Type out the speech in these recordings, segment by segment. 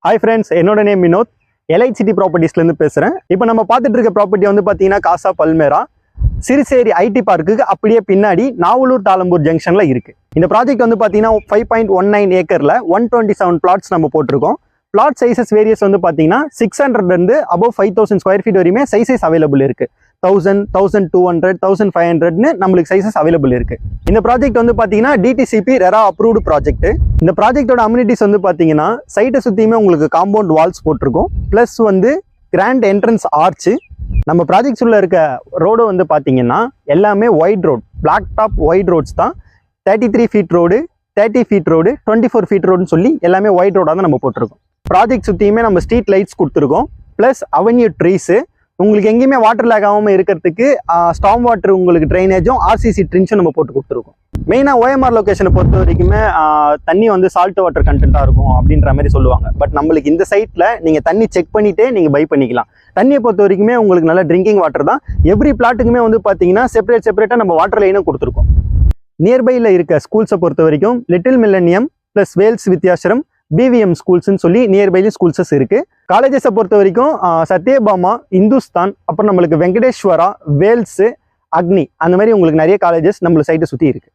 Hi friends, என்னோட name Vinod. Elite city ப்ராப்பர்ட்டிஸ்ல இருந்து பேசுறேன். இப்போ நம்ம பார்த்துட்டு இருக்க ப்ராப்பர்ட்டி வந்து பாத்தீங்கன்னா காசா பல்மேரா சிறுசேரி ஐடி பார்க்குக்கு அப்படியே பின்னாடி நாவலூர் தாளம்பூர் ஜங்ஷன்ல இருக்கு. இந்த ப்ராஜெக்ட் வந்து பாத்தீங்கன்னா 5.19 ஏக்கர்ல 127 பிளாட்ஸ் நம்ம போட்டிருக்கோம். பிளாட் சைசஸ் வேரியஸ் வந்து பாத்தீங்கன்னா 600 இருந்து above 5000 ஸ்கொயர் ஃபீட் வரையுமே சைசஸ் அவைலபிள் இருக்கு. 1000, 1200, 1500ன்னு நம்மளுக்கு சைசஸ் அவைலபிள் இருக்கு. இந்த ப்ராஜெக்ட் வந்து பாத்தீங்கன்னா டிடிசிபி ரெரா அப்ரூவ்டு ப்ராஜெக்ட். இந்த ப்ராஜெக்டோட அம்யூனிட்டிஸ் வந்து பாத்தீங்கன்னா சைட்டை சுத்தியுமே உங்களுக்கு காம்பவுண்ட் வால்ஸ் போட்டிருக்கோம். பிளஸ் வந்து கிராண்ட் என்ட்ரன்ஸ் ஆர்ச். நம்ம ப்ராஜெக்ட்ஸ் உள்ள இருக்க ரோடு வந்து பாத்தீங்கன்னா எல்லாமே white road, black top white roads தான். 33 feet road, 30 feet road, 24 feet ரோடுன்னு சொல்லி எல்லாமே ஒயிட் ரோடாக தான் நம்ம போட்டிருக்கோம். ப்ராஜெக்ட் சுற்றியுமே நம்ம ஸ்ட்ரீட் லைட்ஸ் கொடுத்துருக்கோம். ப்ளஸ் அவென்யூ ட்ரீஸு உங்களுக்கு எங்கேயுமே வாட்டர் லேக் ஆகாமல் இருக்கிறதுக்கு ஸ்டாம் வாட்டர் உங்களுக்கு ட்ரைனேஜும் ஆர்சிசி ட்ரின்ஸும் நம்ம போட்டு கொடுத்துருக்கோம். மெயினாக ஓஎம்ஆர் லொக்கேஷனை பொறுத்த வரைக்குமே தண்ணி வந்து சால்ட் வாட்டர் கண்டென்ட்டாக இருக்கும் அப்படின்ற மாதிரி சொல்லுவாங்க. பட் நம்மளுக்கு இந்த சைட்டில் நீங்கள் தண்ணி செக் பண்ணிவிட்டே நீங்கள் பை பண்ணிக்கலாம். தண்ணியை பொறுத்த வரைக்குமே உங்களுக்கு நல்ல ட்ரிங்கிங் வாட்டர் தான். எவ்ரி பிளாட்டுக்குமே வந்து பார்த்தீங்கன்னா செப்பரேட்டாக நம்ம வாட்டர் லைனும் கொடுத்துருக்கோம். நியர்பையில் இருக்க ஸ்கூல்ஸை பொறுத்த வரைக்கும் little millennium plus Vels Vidyashram, PVM ஸ்கூல்ஸ்ன்னு சொல்லி நியர்பைலையும் ஸ்கூல்ஸஸ் இருக்குது. காலேஜஸை பொறுத்த வரைக்கும் சத்யபாமா, இந்துஸ்தான், அப்புறம் நம்மளுக்கு வெங்கடேஸ்வரா, வேல்ஸு, அக்னி, அந்த மாதிரி உங்களுக்கு நிறைய காலேஜஸ் நம்மளுக்கு சைட்டை சுற்றி இருக்குது.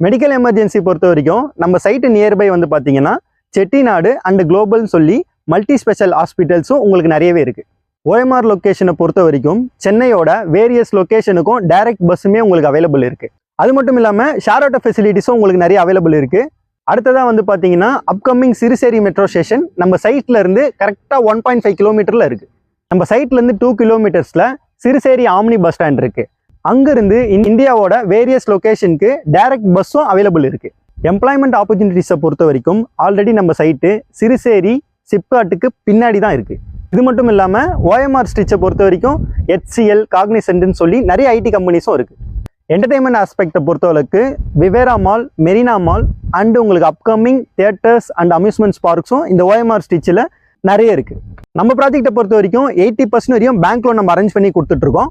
மெடிக்கல் எமர்ஜென்சி பொறுத்த வரைக்கும் நம்ம சைட்டு நியர்பை வந்து பார்த்தீங்கன்னா செட்டிநாடு அண்ட் குளோபல்னு சொல்லி மல்டி ஸ்பெஷல் ஹாஸ்பிட்டல்ஸும் உங்களுக்கு நிறையவே இருக்குது. ஓஎம்ஆர் லொக்கேஷனை பொறுத்த வரைக்கும் சென்னையோட வேரியஸ் லொக்கேஷனுக்கும் டைரக்ட் பஸ்ஸுமே உங்களுக்கு அவைலபிள் இருக்குது. அது மட்டும் இல்லாமல் ஷேர் ஆட்டோ ஃபெசிலிட்டிஸும் உங்களுக்கு நிறைய அவைலபிள் இருக்குது. அடுத்ததாக வந்து பார்த்தீங்கன்னா அப்கமிங் சிறுசேரி மெட்ரோ ஸ்டேஷன் நம்ம சைட்ல இருந்து கரெக்டாக 1.5 கிலோமீட்டரில் இருக்குது. நம்ம சைட்லேருந்து 2 கிலோமீட்டர்ஸில் சிறுசேரி ஆம்னி பஸ் ஸ்டாண்ட் இருக்குது. அங்கேருந்து இந்தியாவோட வேரியஸ் லொக்கேஷனுக்கு டைரக்ட் பஸ்ஸும் அவைலபிள் இருக்குது. எம்ப்ளாய்மெண்ட் ஆப்பர்ச்சுனிட்டிஸை பொறுத்த வரைக்கும் ஆல்ரெடி நம்ம சைட்டு சிறுசேரி சிப்காட்டுக்கு பின்னாடி தான் இருக்குது. இது மட்டும் இல்லாமல் ஓஎம்ஆர் ஸ்ட்ரீட்ஸை பொறுத்த வரைக்கும் HCL, காக்னிசென்ட்னு சொல்லி நிறைய ஐடி கம்பெனிஸும் இருக்குது. என்டர்டைன்மெண்ட் ஆஸ்பெக்டை பொறுத்தவரைக்கு Vivira mall, Marina mall and உங்களுக்கு அப்கமிங் தியேட்டர்ஸ் அண்ட் அம்யூஸ்மெண்ட்ஸ் பார்க்ஸும் இந்த ஓஎம்ஆர் ஸ்ட்ரீட்ஸில் நிறைய இருக்குது. நம்ம ப்ராஜெக்டை பொறுத்த வரைக்கும் 80% வரையும் பேங்க் லோன் நம்ம அரேஞ்ச் பண்ணி கொடுத்துட்ருக்கோம்.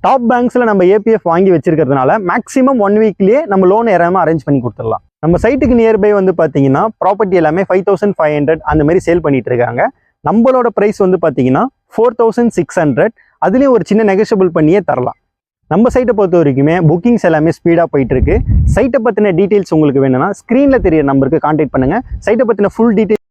டாப் பேங்க்ஸில் நம்ம ஏபிஎஃப் வாங்கி வச்சிருக்கிறதுனால மேக்ஸிமம் 1 வீக்லேயே நம்ம லோன் ஏறாமல் அரேஞ்ச் பண்ணி கொடுத்துடலாம். நம்ம சைட்டுக்கு நியர்பை வந்து பார்த்தீங்கன்னா ப்ராப்பர்ட்டி எல்லாமே 5500 அந்த மாதிரி சேல் பண்ணிட்டு இருக்காங்க. நம்மளோட ப்ரைஸ் வந்து பார்த்தீங்கன்னா 4600. அதுலேயும் ஒரு சின்ன நெகோஷியபிள் பண்ணியே தரலாம். நம்ம சைட்டை பொறுத்த வரைக்குமே புக்கிங்ஸ் எல்லாமே ஸ்பீடாக போயிட்டு இருக்கு. சைட்டை பற்றின டீட்டெயில்ஸ் உங்களுக்கு வேணும்னா ஸ்க்ரீனில் தெரியற நம்பருக்கு கான்டாக்ட் பண்ணுங்கள். சைட்டை பற்றின ஃபுல் டீட்டெயில்